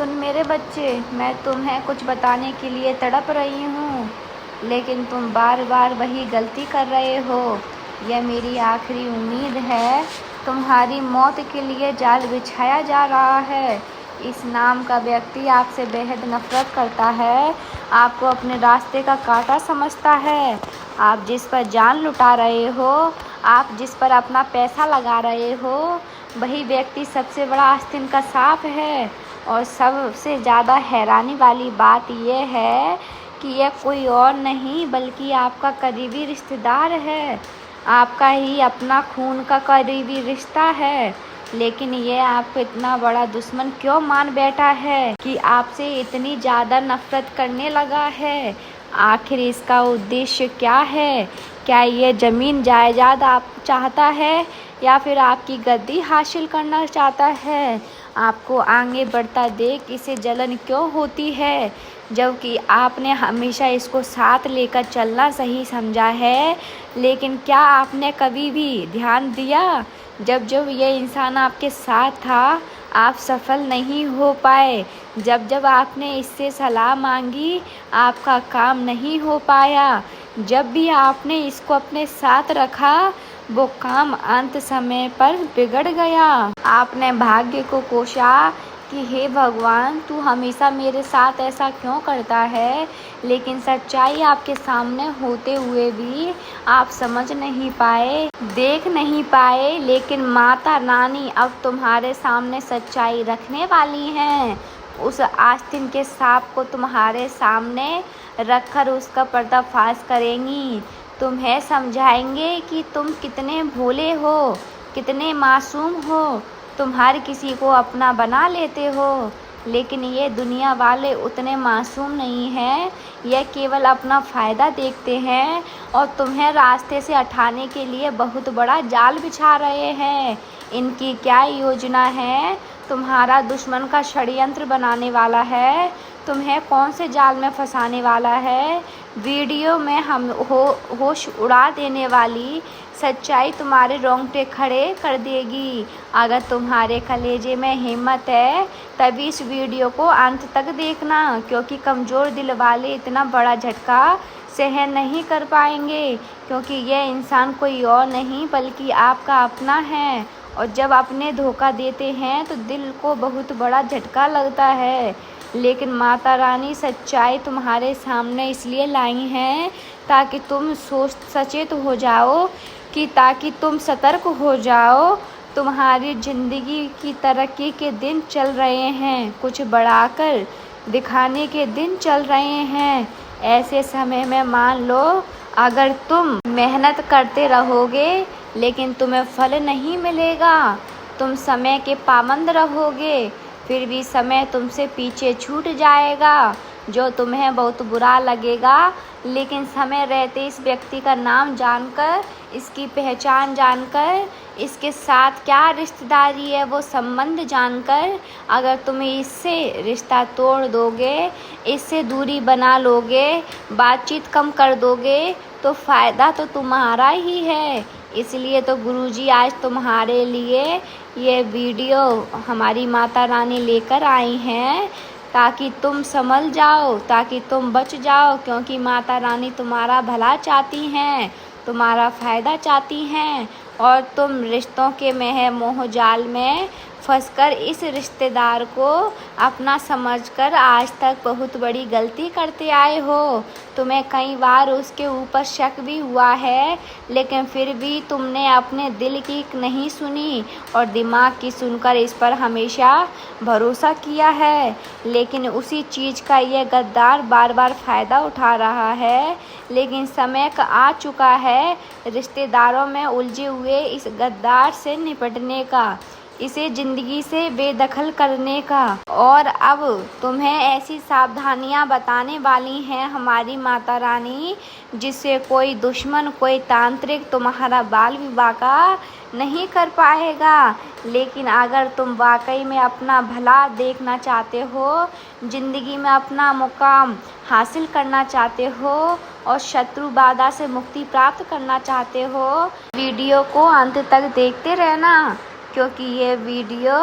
सुन मेरे बच्चे, मैं तुम्हें कुछ बताने के लिए तड़प रही हूँ, लेकिन तुम बार बार वही गलती कर रहे हो। यह मेरी आखिरी उम्मीद है। तुम्हारी मौत के लिए जाल बिछाया जा रहा है। इस नाम का व्यक्ति आपसे बेहद नफरत करता है, आपको अपने रास्ते का कांटा समझता है। आप जिस पर जान लुटा रहे हो, आप जिस पर अपना पैसा लगा रहे हो, वही व्यक्ति सबसे बड़ा आस्तीन का सांप है। और सबसे ज़्यादा हैरानी वाली बात यह है कि यह कोई और नहीं बल्कि आपका करीबी रिश्तेदार है, आपका ही अपना खून का करीबी रिश्ता है। लेकिन यह आपको इतना बड़ा दुश्मन क्यों मान बैठा है कि आपसे इतनी ज़्यादा नफरत करने लगा है? आखिर इसका उद्देश्य क्या है? क्या ये ज़मीन जायदाद आप चाहता है या फिर आपकी गद्दी हासिल करना चाहता है? आपको आगे बढ़ता देख इसे जलन क्यों होती है, जबकि आपने हमेशा इसको साथ लेकर चलना सही समझा है? लेकिन क्या आपने कभी भी ध्यान दिया, जब जब ये इंसान आपके साथ था, आप सफल नहीं हो पाए। जब जब आपने इससे सलाह मांगी, आपका काम नहीं हो पाया। जब भी आपने इसको अपने साथ रखा, वो काम अंत समय पर बिगड़ गया। आपने भाग्य को कोसा कि हे भगवान, तू हमेशा मेरे साथ ऐसा क्यों करता है? लेकिन सच्चाई आपके सामने होते हुए भी आप समझ नहीं पाए, देख नहीं पाए। लेकिन माता रानी अब तुम्हारे सामने सच्चाई रखने वाली हैं। उस आस्तीन के सांप को तुम्हारे सामने रखकर उसका पर्दाफाश करेंगी। तुम्हें समझाएंगे कि तुम कितने भोले हो, कितने मासूम हो। तुम हर किसी को अपना बना लेते हो, लेकिन ये दुनिया वाले उतने मासूम नहीं हैं। यह केवल अपना फ़ायदा देखते हैं और तुम्हें रास्ते से हटाने के लिए बहुत बड़ा जाल बिछा रहे हैं। इनकी क्या योजना है? तुम्हारा दुश्मन का षड्यंत्र बनाने वाला है, तुम्हें कौन से जाल में फंसाने वाला है। वीडियो में हम होश उड़ा देने वाली सच्चाई तुम्हारे रोंगटे खड़े कर देगी। अगर तुम्हारे कलेजे में हिम्मत है तभी इस वीडियो को अंत तक देखना, क्योंकि कमज़ोर दिल वाले इतना बड़ा झटका सहन नहीं कर पाएंगे, क्योंकि यह इंसान कोई और नहीं बल्कि आपका अपना है। और जब अपने धोखा देते हैं तो दिल को बहुत बड़ा झटका लगता है। लेकिन माता रानी सच्चाई तुम्हारे सामने इसलिए लाई हैं ताकि तुम सचेत हो जाओ, ताकि तुम सतर्क हो जाओ। तुम्हारी ज़िंदगी की तरक्की के दिन चल रहे हैं, कुछ बढ़ाकर दिखाने के दिन चल रहे हैं। ऐसे समय में मान लो, अगर तुम मेहनत करते रहोगे लेकिन तुम्हें फल नहीं मिलेगा, तुम समय के पाबंद रहोगे फिर भी समय तुमसे पीछे छूट जाएगा, जो तुम्हें बहुत बुरा लगेगा। लेकिन समय रहते इस व्यक्ति का नाम जानकर, इसकी पहचान जानकर, इसके साथ क्या रिश्तेदारी है वो संबंध जानकर, अगर तुम इससे रिश्ता तोड़ दोगे, इससे दूरी बना लोगे, बातचीत कम कर दोगे, तो फ़ायदा तो तुम्हारा ही है। इसलिए तो गुरुजी आज तुम्हारे लिए ये वीडियो हमारी माता रानी लेकर आई हैं, ताकि तुम संभल जाओ, ताकि तुम बच जाओ, क्योंकि माता रानी तुम्हारा भला चाहती हैं, तुम्हारा फ़ायदा चाहती हैं। और तुम रिश्तों के मोह जाल में फंसकर इस रिश्तेदार को अपना समझकर आज तक बहुत बड़ी गलती करते आए हो। तुम्हें कई बार उसके ऊपर शक भी हुआ है, लेकिन फिर भी तुमने अपने दिल की नहीं सुनी और दिमाग की सुनकर इस पर हमेशा भरोसा किया है। लेकिन उसी चीज़ का ये गद्दार बार बार फ़ायदा उठा रहा है। लेकिन समय आ चुका है रिश्तेदारों में उलझे हुए इस गद्दार से निपटने का, इसे ज़िंदगी से बेदखल करने का। और अब तुम्हें ऐसी सावधानियां बताने वाली हैं हमारी माता रानी, जिससे कोई दुश्मन, कोई तांत्रिक तुम्हारा बाल विवाह का नहीं कर पाएगा। लेकिन अगर तुम वाकई में अपना भला देखना चाहते हो, ज़िंदगी में अपना मुकाम हासिल करना चाहते हो और शत्रु बाधा से मुक्ति प्राप्त करना चाहते हो, वीडियो को अंत तक देखते रहना, क्योंकि ये वीडियो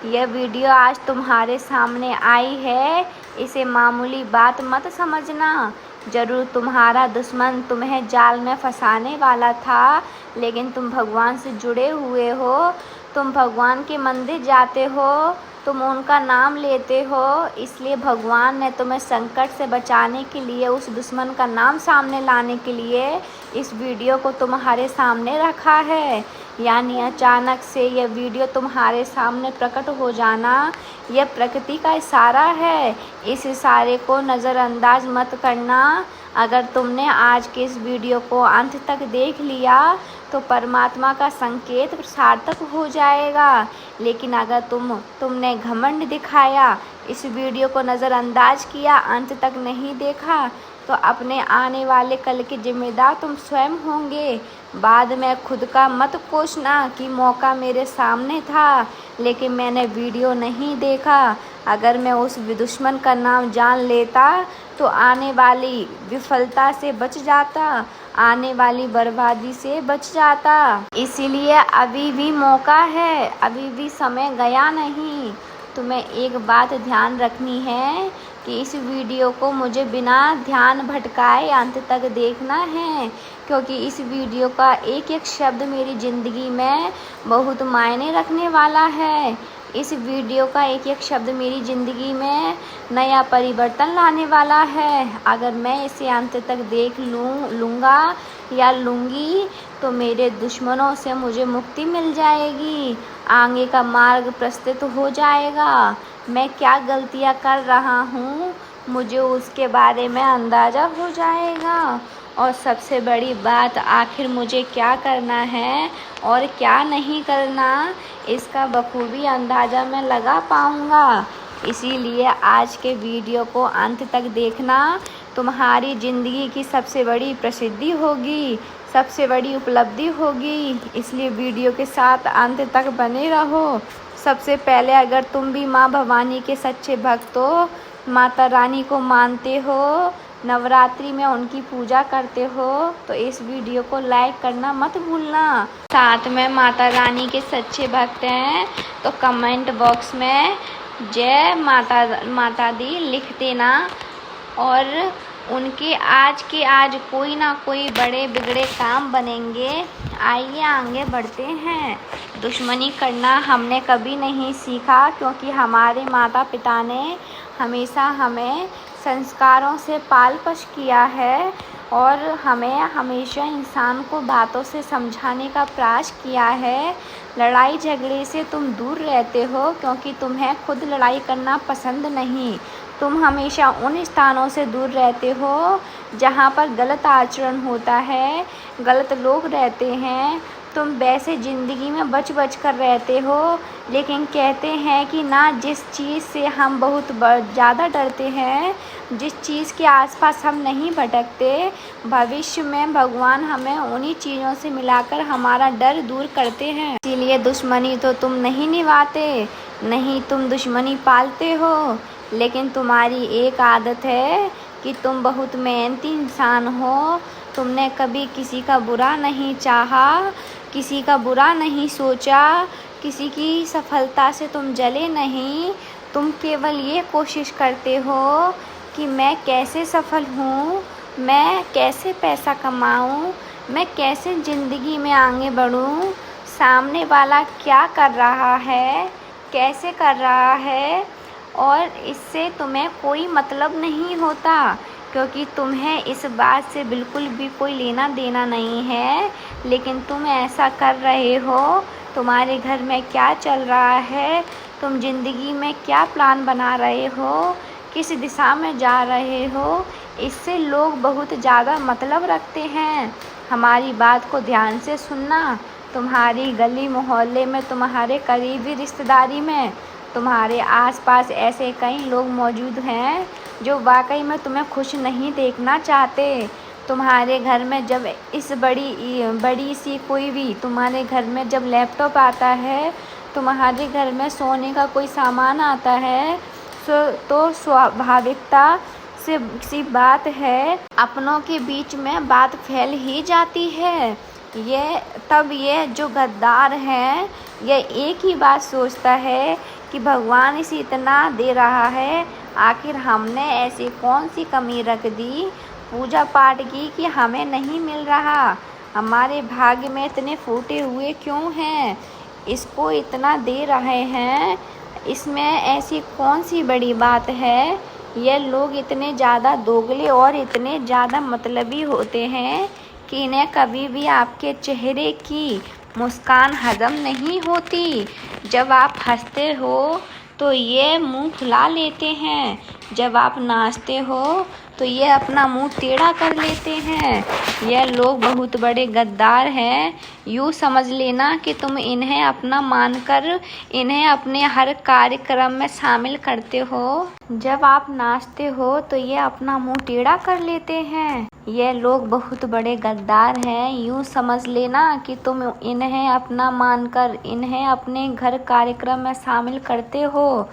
यह वीडियो आज तुम्हारे सामने आई है, इसे मामूली बात मत समझना। ज़रूर तुम्हारा दुश्मन तुम्हें जाल में फंसाने वाला था, लेकिन तुम भगवान से जुड़े हुए हो, तुम भगवान के मंदिर जाते हो, तुम उनका नाम लेते हो, इसलिए भगवान ने तुम्हें संकट से बचाने के लिए, उस दुश्मन का नाम सामने लाने के लिए इस वीडियो को तुम्हारे सामने रखा है। यानी अचानक से यह वीडियो तुम्हारे सामने प्रकट हो जाना, यह प्रकृति का इशारा है। इस इशारे को नज़रअंदाज मत करना। अगर तुमने आज के इस वीडियो को अंत तक देख लिया तो परमात्मा का संकेत सार्थक हो जाएगा। लेकिन अगर तुमने घमंड दिखाया, इस वीडियो को नज़रअंदाज किया, अंत तक नहीं देखा, तो अपने आने वाले कल के जिम्मेदार तुम स्वयं होंगे। बाद में खुद का मत कोसना कि मौका मेरे सामने था, लेकिन मैंने वीडियो नहीं देखा। अगर मैं उस दुश्मन का नाम जान लेता तो आने वाली विफलता से बच जाता, आने वाली बर्बादी से बच जाता। इसीलिए अभी भी मौका है, अभी भी समय गया नहीं। तुम्हें एक बात ध्यान रखनी है कि इस वीडियो को मुझे बिना ध्यान भटकाए अंत तक देखना है, क्योंकि इस वीडियो का एक एक शब्द मेरी ज़िंदगी में बहुत मायने रखने वाला है। इस वीडियो का एक एक शब्द मेरी ज़िंदगी में नया परिवर्तन लाने वाला है। अगर मैं इसे अंत तक देख लूँगा या लूँगी तो मेरे दुश्मनों से मुझे मुक्ति मिल जाएगी, आगे का मार्ग प्रशस्त हो जाएगा। मैं क्या गलतियाँ कर रहा हूँ मुझे उसके बारे में अंदाज़ा हो जाएगा, और सबसे बड़ी बात, आखिर मुझे क्या करना है और क्या नहीं करना, इसका बखूबी अंदाज़ा मैं लगा पाऊँगा। इसीलिए आज के वीडियो को अंत तक देखना। तुम्हारी ज़िंदगी की सबसे बड़ी प्रसिद्धि होगी, सबसे बड़ी उपलब्धि होगी। इसलिए वीडियो के साथ अंत तक बने रहो। सबसे पहले, अगर तुम भी माँ भवानी के सच्चे भक्त हो, माता रानी को मानते हो, नवरात्रि में उनकी पूजा करते हो, तो इस वीडियो को लाइक करना मत भूलना। साथ में माता रानी के सच्चे भक्त हैं तो कमेंट बॉक्स में जय माता दी लिख देना, और उनके आज के आज कोई ना कोई बड़े बिगड़े काम बनेंगे। आइए आगे बढ़ते हैं। दुश्मनी करना हमने कभी नहीं सीखा, क्योंकि हमारे माता पिता ने हमेशा हमें संस्कारों से पाल पोस किया है, और हमें हमेशा इंसान को बातों से समझाने का प्रयास किया है। लड़ाई झगड़े से तुम दूर रहते हो, क्योंकि तुम्हें खुद लड़ाई करना पसंद नहीं। तुम हमेशा उन स्थानों से दूर रहते हो जहाँ पर गलत आचरण होता है, गलत लोग रहते हैं। तुम वैसे ज़िंदगी में बच कर रहते हो, लेकिन कहते हैं कि ना, जिस चीज़ से हम बहुत ज़्यादा डरते हैं, जिस चीज़ के आसपास हम नहीं भटकते, भविष्य में भगवान हमें उन्हीं चीज़ों से मिलाकर हमारा डर दूर करते हैं। इसीलिए दुश्मनी तो तुम नहीं निभाते, नहीं तुम दुश्मनी पालते हो, लेकिन तुम्हारी एक आदत है कि तुम बहुत मेहनती इंसान हो। तुमने कभी किसी का बुरा नहीं चाहा, किसी का बुरा नहीं सोचा, किसी की सफलता से तुम जले नहीं। तुम केवल ये कोशिश करते हो कि मैं कैसे सफल हूँ, मैं कैसे पैसा कमाऊँ, मैं कैसे ज़िंदगी में आगे बढ़ूँ, सामने वाला क्या कर रहा है, कैसे कर रहा है, और इससे तुम्हें कोई मतलब नहीं होता, क्योंकि तुम्हें इस बात से बिल्कुल भी कोई लेना देना नहीं है। लेकिन तुम ऐसा कर रहे हो, तुम्हारे घर में क्या चल रहा है, तुम ज़िंदगी में क्या प्लान बना रहे हो, किस दिशा में जा रहे हो, इससे लोग बहुत ज़्यादा मतलब रखते हैं। हमारी बात को ध्यान से सुनना। तुम्हारी गली मोहल्ले में, तुम्हारे करीबी रिश्तेदारी में, तुम्हारे आसपास ऐसे कई लोग मौजूद हैं जो वाकई में तुम्हें खुश नहीं देखना चाहते। तुम्हारे घर में जब इस बड़ी सी कोई भी तुम्हारे घर में जब लैपटॉप आता है, तुम्हारे घर में सोने का कोई सामान आता है, तो स्वाभाविकता से सी बात है, अपनों के बीच में बात फैल ही जाती है। ये जो गद्दार है, ये एक ही बात सोचता है कि भगवान इसे इतना दे रहा है, आखिर हमने ऐसी कौन सी कमी रख दी पूजा पाठ की कि हमें नहीं मिल रहा। हमारे भाग्य में इतने फूटे हुए क्यों हैं, इसको इतना दे रहे हैं, इसमें ऐसी कौन सी बड़ी बात है। ये लोग इतने ज़्यादा दोगले और इतने ज़्यादा मतलबी होते हैं कि इन्हें कभी भी आपके चेहरे की मुस्कान हजम नहीं होती। जब आप हंसते हो तो ये मुंह फुला लेते हैं, जब आप नाचते हो तो ये अपना मुंह टेढ़ा कर लेते हैं। ये लोग बहुत बड़े गद्दार हैं। यूँ समझ लेना कि तुम इन्हें अपना मानकर इन्हें अपने हर कार्यक्रम में शामिल करते हो। जब आप नाचते हो तो ये अपना मुंह टेढ़ा कर लेते हैं। ये लोग बहुत बड़े गद्दार हैं। यूँ समझ लेना कि तुम इन्हें अपना मानकर इन्हें अपने घर कार्यक्रम में शामिल करते हो।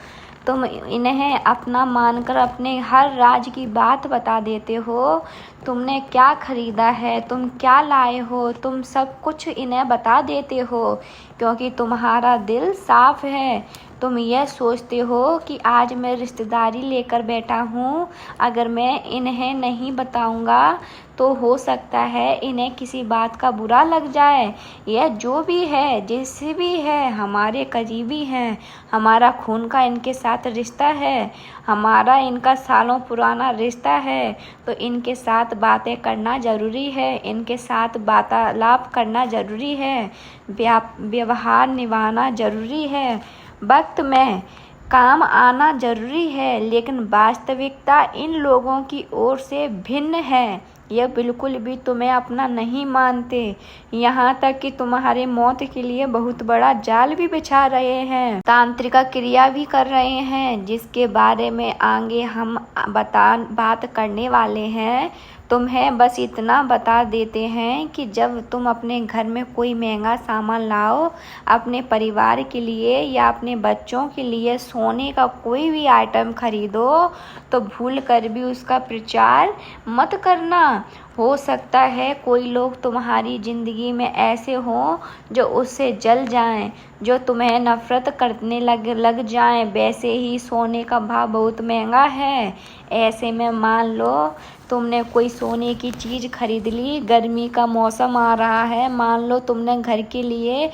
तुम इन्हें अपना मानकर अपने हर राज की बात बता देते हो। तुमने क्या खरीदा है, तुम क्या लाए हो, तुम सब कुछ इन्हें बता देते हो, क्योंकि तुम्हारा दिल साफ है। तुम यह सोचते हो कि आज मैं रिश्तेदारी लेकर बैठा हूँ, अगर मैं इन्हें नहीं बताऊँगा तो हो सकता है इन्हें किसी बात का बुरा लग जाए। यह जो भी है, जैसे भी है, हमारे करीबी हैं, हमारा खून का इनके साथ रिश्ता है, हमारा इनका सालों पुराना रिश्ता है, तो इनके साथ बातें करना ज़रूरी है, इनके साथ वार्तालाप करना ज़रूरी है, व्यवहार निभाना ज़रूरी है, वक्त में काम आना ज़रूरी है। लेकिन वास्तविकता इन लोगों की ओर से भिन्न है। यह बिल्कुल भी तुम्हें अपना नहीं मानते, यहाँ तक कि तुम्हारे मौत के लिए बहुत बड़ा जाल भी बिछा रहे हैं, तांत्रिक क्रिया भी कर रहे हैं, जिसके बारे में आगे हम बात करने वाले हैं। तुम्हें बस इतना बता देते हैं कि जब तुम अपने घर में कोई महंगा सामान लाओ, अपने परिवार के लिए या अपने बच्चों के लिए सोने का कोई भी आइटम खरीदो, तो भूल कर भी उसका प्रचार मत करना। हो सकता है कोई लोग तुम्हारी ज़िंदगी में ऐसे हों जो उससे जल जाएं, जो तुम्हें नफ़रत करने लग जाएं। वैसे ही सोने का भाव बहुत महंगा है। ऐसे में मान लो तुमने कोई सोने की चीज़ खरीद ली, गर्मी का मौसम आ रहा है, मान लो तुमने घर के लिए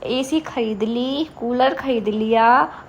एसी खरीद ली, कूलर खरीद लिया।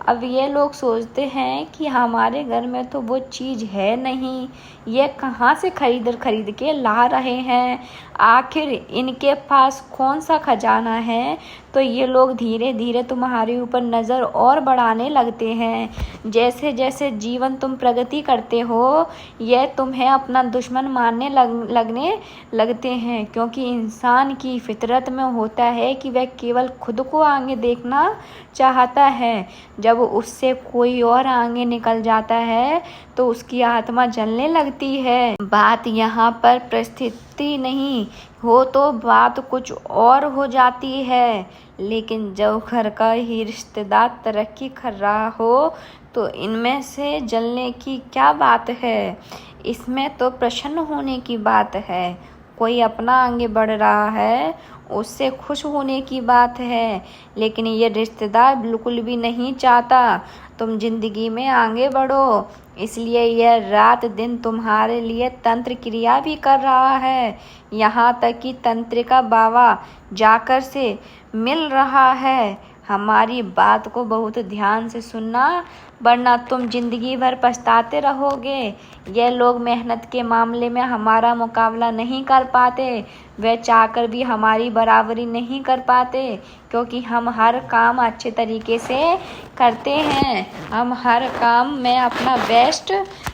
अब ये लोग सोचते हैं कि हमारे घर में तो वो चीज़ है नहीं, ये कहाँ से खरीद के ला रहे हैं, आखिर इनके पास कौन सा खजाना है। तो ये लोग धीरे धीरे तुम्हारे ऊपर नज़र और बढ़ाने लगते हैं। जैसे जैसे जीवन तुम प्रगति करते हो, ये तुम्हें अपना दुश्मन मानने लगने लगते हैं, क्योंकि इंसान की फितरत में होता है कि वह केवल खुद को आगे देखना चाहता है। जब उससे कोई और आगे निकल जाता है तो उसकी आत्मा जलने लगती है। बात यहाँ पर परिस्थिति नहीं हो तो बात कुछ और हो जाती है। लेकिन जब घर का ही रिश्तेदार तरक्की कर रहा हो तो इनमें से जलने की क्या बात है, इसमें तो प्रसन्न होने की बात है। कोई अपना आगे बढ़ रहा है, उससे खुश होने की बात है। लेकिन ये रिश्तेदार बिल्कुल भी नहीं चाहता तुम जिंदगी में आगे बढ़ो, इसलिए यह रात दिन तुम्हारे लिए तंत्र क्रिया भी कर रहा है। यहाँ तक कि तंत्रिका बाबा जाकर से मिल रहा है। हमारी बात को बहुत ध्यान से सुनना, वरना तुम जिंदगी भर पछताते रहोगे। ये लोग मेहनत के मामले में हमारा मुकाबला नहीं कर पाते, वे चाहकर भी हमारी बराबरी नहीं कर पाते, क्योंकि हम हर काम अच्छे तरीके से करते हैं, हम हर काम में अपना बेस्ट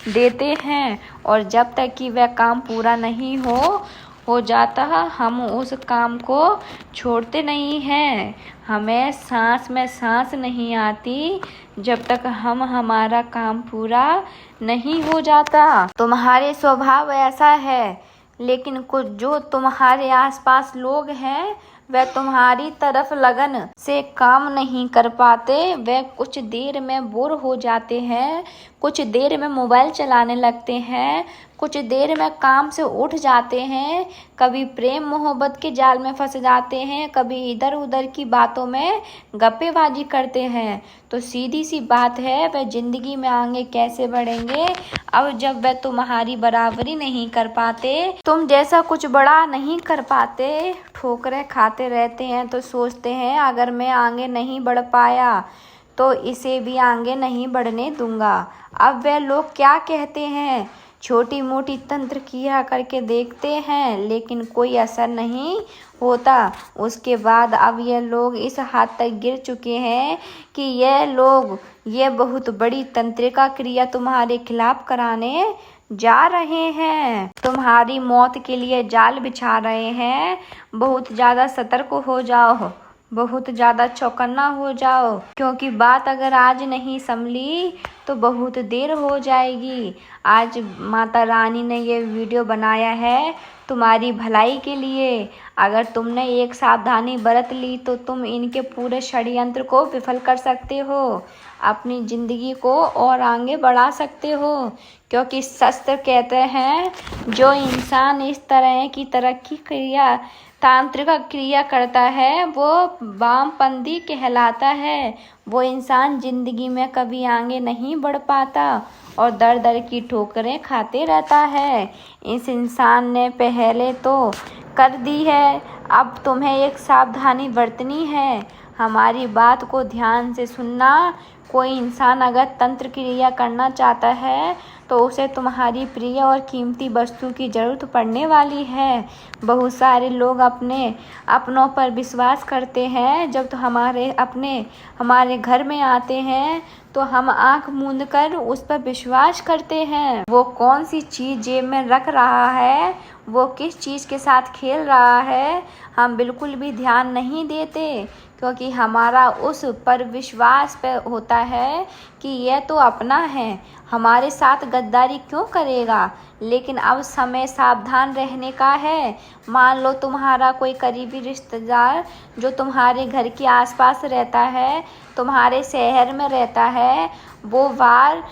देते हैं, और जब तक कि वह काम पूरा नहीं हो जाता हम उस काम को छोड़ते नहीं हैं। हमें सांस में सांस नहीं आती जब तक हम हमारा काम पूरा नहीं हो जाता। तुम्हारे स्वभाव ऐसा है, लेकिन कुछ जो तुम्हारे आसपास लोग हैं वह तुम्हारी तरफ लगन से काम नहीं कर पाते। वह कुछ देर में बोर हो जाते हैं, कुछ देर में मोबाइल चलाने लगते हैं, कुछ देर में काम से उठ जाते हैं, कभी प्रेम मोहब्बत के जाल में फंस जाते हैं, कभी इधर उधर की बातों में गप्पेबाजी करते हैं। तो सीधी सी बात है, वह जिंदगी में आगे कैसे बढ़ेंगे अब जब वह तुम्हारी बराबरी नहीं कर पाते, तुम जैसा कुछ बड़ा नहीं कर पाते, ठोकरें खाते रहते हैं तो सोचते हैं अगर मैं आगे नहीं बढ़ पाया तो इसे भी आगे नहीं बढ़ने दूंगा। अब वे लोग क्या कहते हैं, छोटी मोटी तंत्र किया करके देखते हैं लेकिन कोई असर नहीं होता। उसके बाद अब ये लोग इस हद तक गिर चुके हैं कि ये बहुत बड़ी तंत्रिका क्रिया तुम्हारे खिलाफ कराने जा रहे हैं, तुम्हारी मौत के लिए जाल बिछा रहे हैं। बहुत ज़्यादा सतर्क हो जाओ, बहुत ज़्यादा चौकन्ना हो जाओ, क्योंकि बात अगर आज नहीं संभली तो बहुत देर हो जाएगी। आज माता रानी ने ये वीडियो बनाया है तुम्हारी भलाई के लिए। अगर तुमने एक सावधानी बरत ली तो तुम इनके पूरे षड्यंत्र को विफल कर सकते हो, अपनी ज़िंदगी को और आगे बढ़ा सकते हो। क्योंकि शास्त्र कहते हैं जो इंसान इस तरह की तरक्की क्रिया तांत्रिक क्रिया करता है वो वामपंथी कहलाता है। वो इंसान जिंदगी में कभी आगे नहीं बढ़ पाता और दर दर की ठोकरें खाते रहता है। इस इंसान ने पहले तो कर दी है, अब तुम्हें एक सावधानी बरतनी है। हमारी बात को ध्यान से सुनना। कोई इंसान अगर तंत्र क्रिया करना चाहता है तो उसे तुम्हारी प्रिय और कीमती वस्तु की ज़रूरत पड़ने वाली है। बहुत सारे लोग अपनों पर विश्वास करते हैं। जब तो हमारे घर में आते हैं तो हम आंख मूंद कर उस पर विश्वास करते हैं। वो कौन सी चीज़ जेब में रख रहा है, वो किस चीज़ के साथ खेल रहा है, हम बिल्कुल भी ध्यान नहीं देते, क्योंकि हमारा उस पर विश्वास पे होता है कि यह तो अपना है, हमारे साथ गद्दारी क्यों करेगा। लेकिन अब समय सावधान रहने का है। मान लो तुम्हारा कोई करीबी रिश्तेदार जो तुम्हारे घर के आसपास रहता है, तुम्हारे शहर में रहता है, वो बार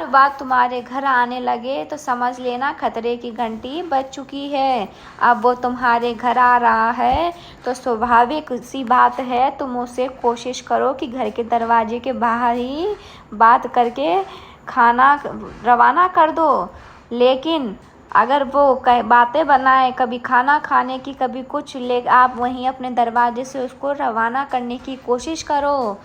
बार तुम्हारे घर आने लगे तो समझ लेना खतरे की घंटी बज चुकी है। अब वो तुम्हारे घर आ रहा है तो स्वाभाविक सी बात है तुम उससे कोशिश करो कि घर के दरवाजे के बाहर ही बात करके खाना रवाना कर दो। लेकिन अगर वो बातें बनाए, कभी खाना खाने की कभी कुछ ले, आप वहीं अपने दरवाजे से उसको रवाना करने की कोशिश करो।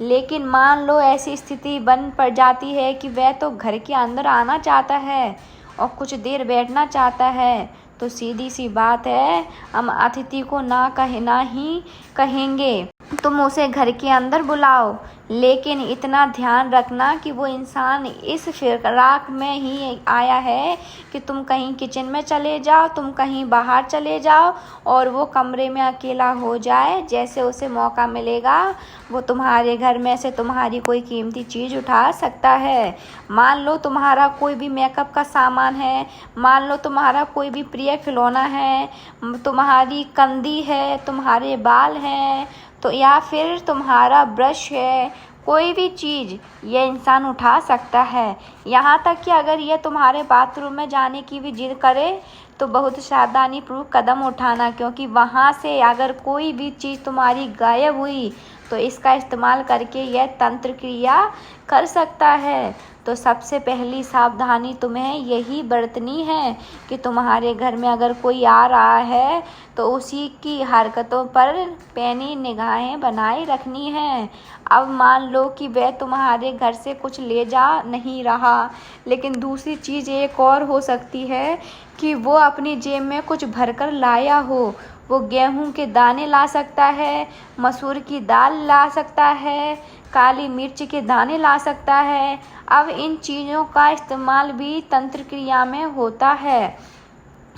लेकिन मान लो ऐसी स्थिति बन पड़ जाती है कि वह तो घर के अंदर आना चाहता है और कुछ देर बैठना चाहता है, तो सीधी सी बात है हम अतिथि को ना ही कहेंगे। तुम उसे घर के अंदर बुलाओ, लेकिन इतना ध्यान रखना कि वो इंसान इस फिराक में ही आया है कि तुम कहीं किचन में चले जाओ, तुम कहीं बाहर चले जाओ और वो कमरे में अकेला हो जाए। जैसे उसे मौका मिलेगा वो तुम्हारे घर में से तुम्हारी कोई कीमती चीज़ उठा सकता है। मान लो तुम्हारा कोई भी मेकअप का सामान है, मान लो तुम्हारा कोई भी प्रिय खिलौना है, तुम्हारी कंदी है, तुम्हारे बाल हैं, तो या फिर तुम्हारा ब्रश है, कोई भी चीज़ ये इंसान उठा सकता है। यहाँ तक कि अगर ये तुम्हारे बाथरूम में जाने की भी जिद करे तो बहुत सावधानीपूर्वक कदम उठाना, क्योंकि वहाँ से अगर कोई भी चीज़ तुम्हारी गायब हुई तो इसका इस्तेमाल करके यह तंत्र क्रिया कर सकता है। तो सबसे पहली सावधानी तुम्हें यही बरतनी है कि तुम्हारे घर में अगर कोई आ रहा है तो उसी की हरकतों पर पैनी निगाहें बनाए रखनी है। अब मान लो कि वह तुम्हारे घर से कुछ ले जा नहीं रहा, लेकिन दूसरी चीज़ एक और हो सकती है कि वो अपनी जेब में कुछ भरकर लाया हो। वो गेहूं के दाने ला सकता है, मसूर की दाल ला सकता है, काली मिर्च के दाने ला सकता है। अब इन चीज़ों का इस्तेमाल भी तंत्र क्रिया में होता है।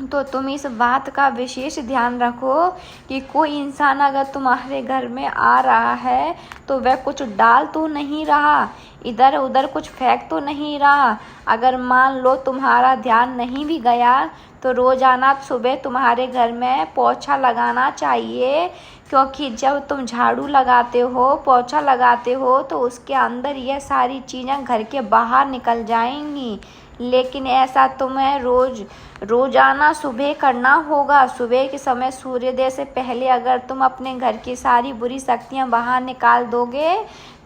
तो तुम इस बात का विशेष ध्यान रखो कि कोई इंसान अगर तुम्हारे घर में आ रहा है तो वह कुछ डाल तो नहीं रहा, इधर उधर कुछ फेंक तो नहीं रहा। अगर मान लो तुम्हारा ध्यान नहीं भी गया तो रोजाना सुबह तुम्हारे घर में पोछा लगाना चाहिए, क्योंकि जब तुम झाड़ू लगाते हो, पोछा लगाते हो तो उसके अंदर यह सारी चीज़ें घर के बाहर निकल जाएंगी। लेकिन ऐसा तुम्हें रोजाना सुबह करना होगा। सुबह के समय सूर्योदय से पहले अगर तुम अपने घर की सारी बुरी शक्तियां बाहर निकाल दोगे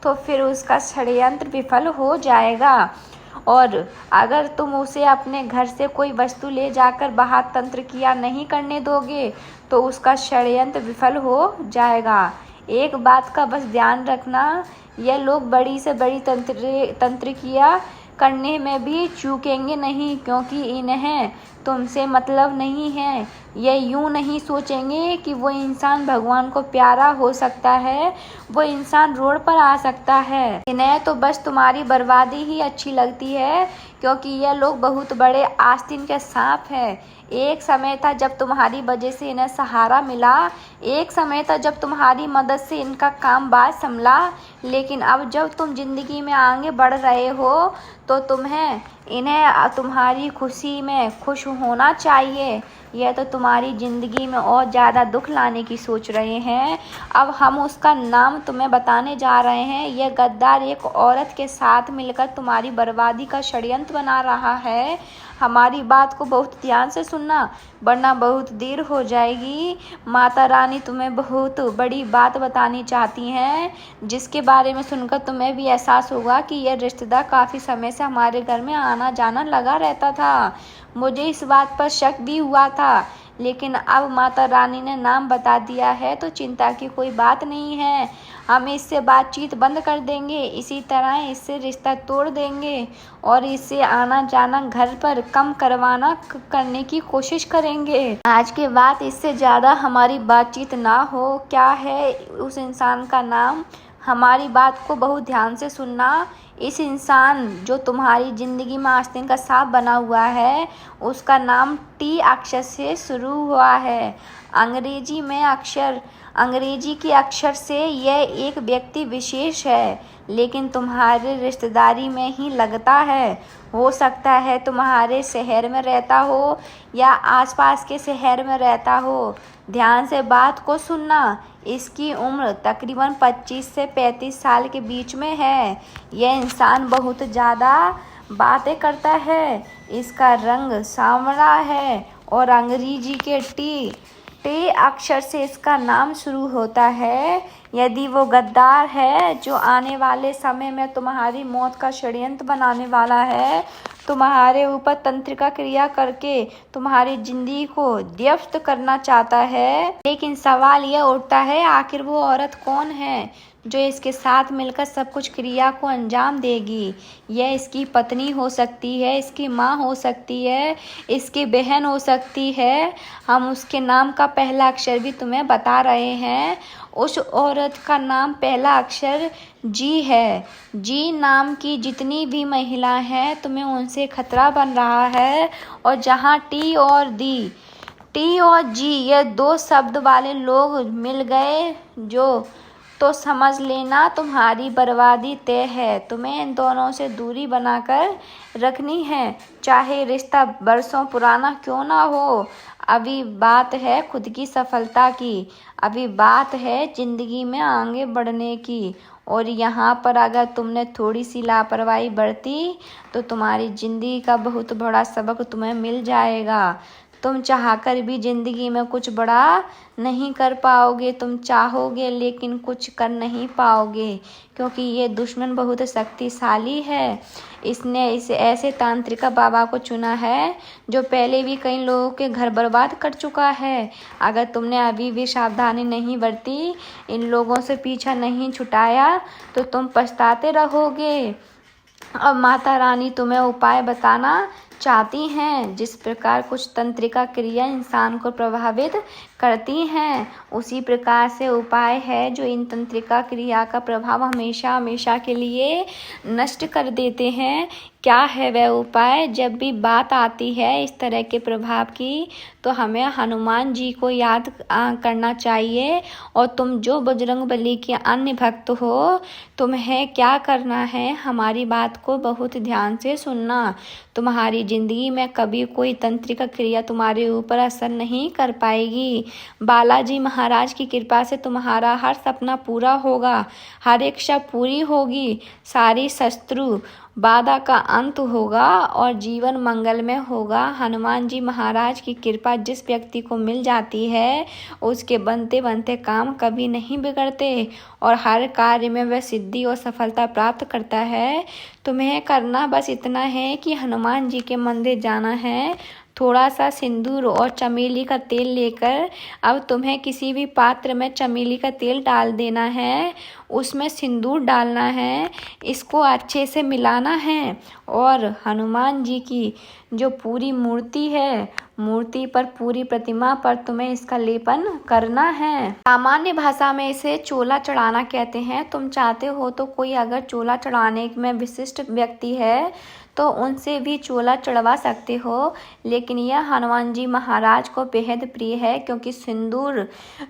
तो फिर उसका षड्यंत्र विफल हो जाएगा। और अगर तुम उसे अपने घर से कोई वस्तु ले जाकर बाहर तंत्र क्रिया नहीं करने दोगे तो उसका षड्यंत्र विफल हो जाएगा। एक बात का बस ध्यान रखना, यह लोग बड़ी से बड़ी तंत्र क्रिया करने में भी चूकेंगे नहीं, क्योंकि इन्हें तुमसे मतलब नहीं है। ये यूं नहीं सोचेंगे कि वो इंसान भगवान को प्यारा हो सकता है, वो इंसान रोड पर आ सकता है। इन्हें तो बस तुम्हारी बर्बादी ही अच्छी लगती है, क्योंकि ये लोग बहुत बड़े आस्तीन के सांप हैं। एक समय था जब तुम्हारी वजह से इन्हें सहारा मिला, एक समय था जब तुम्हारी मदद से इनका काम बाज संभला, लेकिन अब जब तुम जिंदगी में आगे बढ़ रहे हो तो इन्हें तुम्हारी खुशी में खुश होना चाहिए। यह तो तुम्हारी ज़िंदगी में और ज़्यादा दुख लाने की सोच रहे हैं। अब हम उसका नाम तुम्हें बताने जा रहे हैं। यह गद्दार एक औरत के साथ मिलकर तुम्हारी बर्बादी का षड्यंत्र बना रहा है। हमारी बात को बहुत ध्यान से सुनना, वरना बहुत देर हो जाएगी। माता रानी तुम्हें बहुत बड़ी बात बतानी चाहती हैं, जिसके बारे में सुनकर तुम्हें भी एहसास होगा कि यह रिश्तेदार काफ़ी समय से हमारे घर में आना जाना लगा रहता था। मुझे इस बात पर शक भी हुआ था, लेकिन अब माता रानी ने नाम बता दिया है तो चिंता की कोई बात नहीं है। हम इससे बातचीत बंद कर देंगे, इसी तरह इससे रिश्ता तोड़ देंगे और इससे आना जाना घर पर कम करने की कोशिश करेंगे। आज के बाद इससे ज़्यादा हमारी बातचीत ना हो। क्या है उस इंसान का नाम? हमारी बात को बहुत ध्यान से सुनना। इस इंसान जो तुम्हारी ज़िंदगी में आस्तीन का सांप बना हुआ है, उसका नाम टी अक्षर से शुरू हुआ है। अंग्रेजी के अक्षर से यह एक व्यक्ति विशेष है, लेकिन तुम्हारे रिश्तेदारी में ही लगता है। हो सकता है तुम्हारे शहर में रहता हो या आसपास के शहर में रहता हो। ध्यान से बात को सुनना। इसकी उम्र तकरीबन 25 से 35 साल के बीच में है। यह इंसान बहुत ज़्यादा बातें करता है। इसका रंग सांवला है और अंग्रेजी के टी अक्षर से इसका नाम शुरू होता है। यदि वो गद्दार है जो आने वाले समय में तुम्हारी मौत का षड्यंत्र बनाने वाला है, तुम्हारे ऊपर तंत्रिका क्रिया करके तुम्हारी जिंदगी को ध्वस्त करना चाहता है, लेकिन सवाल यह उठता है आखिर वो औरत कौन है जो इसके साथ मिलकर सब कुछ क्रिया को अंजाम देगी। यह इसकी पत्नी हो सकती है, इसकी माँ हो सकती है, इसकी बहन हो सकती है। हम उसके नाम का पहला अक्षर भी तुम्हें बता रहे हैं। उस औरत का नाम पहला अक्षर जी है। जी नाम की जितनी भी महिला हैं तुम्हें उनसे खतरा बन रहा है। और जहाँ टी और जी ये दो शब्द वाले लोग मिल गए तो समझ लेना तुम्हारी बर्बादी तय है। तुम्हें इन दोनों से दूरी बनाकर रखनी है, चाहे रिश्ता बरसों पुराना क्यों ना हो। अभी बात है खुद की सफलता की, अभी बात है जिंदगी में आगे बढ़ने की। और यहाँ पर अगर तुमने थोड़ी सी लापरवाही बरती तो तुम्हारी ज़िंदगी का बहुत बड़ा सबक तुम्हें मिल जाएगा। तुम चाहकर भी ज़िंदगी में कुछ बड़ा नहीं कर पाओगे। तुम चाहोगे लेकिन कुछ कर नहीं पाओगे, क्योंकि ये दुश्मन बहुत शक्तिशाली है। इसने इस ऐसे तांत्रिका बाबा को चुना है जो पहले भी कई लोगों के घर बर्बाद कर चुका है। अगर तुमने अभी भी सावधानी नहीं बरती, इन लोगों से पीछा नहीं छुटाया तो तुम पछताते रहोगे। अब माता रानी तुम्हें उपाय बताना चाहती हैं। जिस प्रकार कुछ तंत्रिका क्रिया इंसान को प्रभावित करती हैं, उसी प्रकार से उपाय है जो इन तंत्रिका क्रिया का प्रभाव हमेशा हमेशा के लिए नष्ट कर देते हैं। क्या है वह उपाय। जब भी बात आती है इस तरह के प्रभाव की तो हमें हनुमान जी को याद करना चाहिए। और तुम जो बजरंगबली के अन्य भक्त हो, तुम्हें क्या करना है, हमारी बात को बहुत ध्यान से सुनना। तुम्हारी जिंदगी में कभी कोई तंत्रिका क्रिया तुम्हारे ऊपर असर नहीं कर पाएगी। बालाजी महाराज की कृपा से तुम्हारा हर सपना पूरा होगा, हर इच्छा पूरी होगी, सारी शत्रु बाधा का अंत होगा और जीवन मंगलमय होगा। हनुमान जी महाराज की कृपा जिस व्यक्ति को मिल जाती है उसके बनते बनते काम कभी नहीं बिगड़ते और हर कार्य में वह सिद्धि और सफलता प्राप्त करता है। तुम्हें करना बस इतना है कि हनुमान जी के मंदिर जाना है, थोड़ा सा सिंदूर और चमेली का तेल लेकर अब तुम्हें किसी भी पात्र में चमेली का तेल डाल देना है, उसमें सिंदूर डालना है, इसको अच्छे से मिलाना है और हनुमान जी की जो पूरी मूर्ति है, मूर्ति पर, पूरी प्रतिमा पर तुम्हें इसका लेपन करना है। सामान्य भाषा में इसे चोला चढ़ाना कहते हैं। तुम चाहते हो तो कोई अगर चोला चढ़ाने में विशिष्ट व्यक्ति है तो उनसे भी चोला चढ़वा सकते हो, लेकिन यह हनुमान जी महाराज को बेहद प्रिय है क्योंकि सिंदूर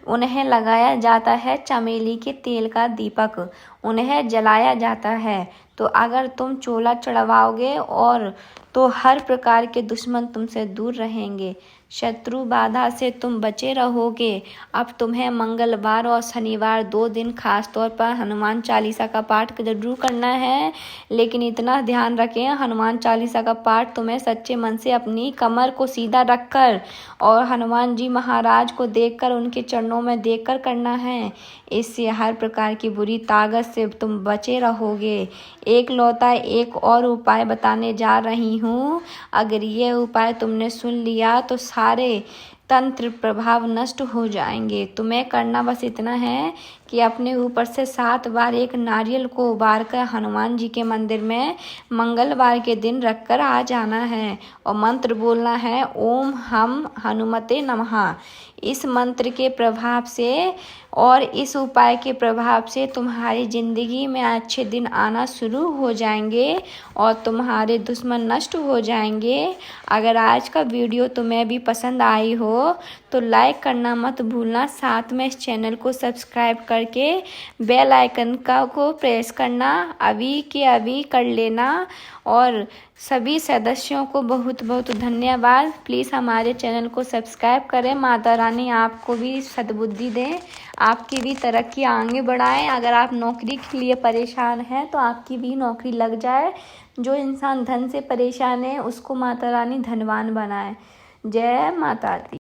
उन्हें लगाया जाता है, चमेली के तेल का दीपक उन्हें जलाया जाता है। तो अगर तुम चोला चढ़वाओगे और तो हर प्रकार के दुश्मन तुमसे दूर रहेंगे, शत्रु बाधा से तुम बचे रहोगे। अब तुम्हें मंगलवार और शनिवार 2 दिन खास तौर पर हनुमान चालीसा का पाठ जरूर करना है, लेकिन इतना ध्यान रखें हनुमान चालीसा का पाठ तुम्हें सच्चे मन से अपनी कमर को सीधा रखकर और हनुमान जी महाराज को देखकर, उनके चरणों में देखकर करना है। इससे हर प्रकार की बुरी ताकत से तुम बचे रहोगे। एक लौता एक और उपाय बताने जा रही हूँ। अगर ये उपाय तुमने सुन लिया तो सारे तंत्र प्रभाव नष्ट हो जाएंगे। तुम्हें करना बस इतना है कि अपने ऊपर से 7 बार एक नारियल को उबार कर हनुमान जी के मंदिर में मंगलवार के दिन रखकर आ जाना है और मंत्र बोलना है, ओम हम हनुमते नमः। इस मंत्र के प्रभाव से और इस उपाय के प्रभाव से तुम्हारी जिंदगी में अच्छे दिन आना शुरू हो जाएंगे और तुम्हारे दुश्मन नष्ट हो जाएंगे। अगर आज का वीडियो तुम्हें भी पसंद आई हो तो लाइक करना मत भूलना, साथ में इस चैनल को सब्सक्राइब करके बेल आइकन को प्रेस करना अभी के अभी कर लेना। और सभी सदस्यों को बहुत बहुत धन्यवाद। प्लीज़ हमारे चैनल को सब्सक्राइब करें। माता रानी आपको भी सद्बुद्धि दें, आपकी भी तरक्की आगे बढ़ाएं। अगर आप नौकरी के लिए परेशान हैं तो आपकी भी नौकरी लग जाए। जो इंसान धन से परेशान है उसको माता रानी धनवान बनाए। जय माता दी।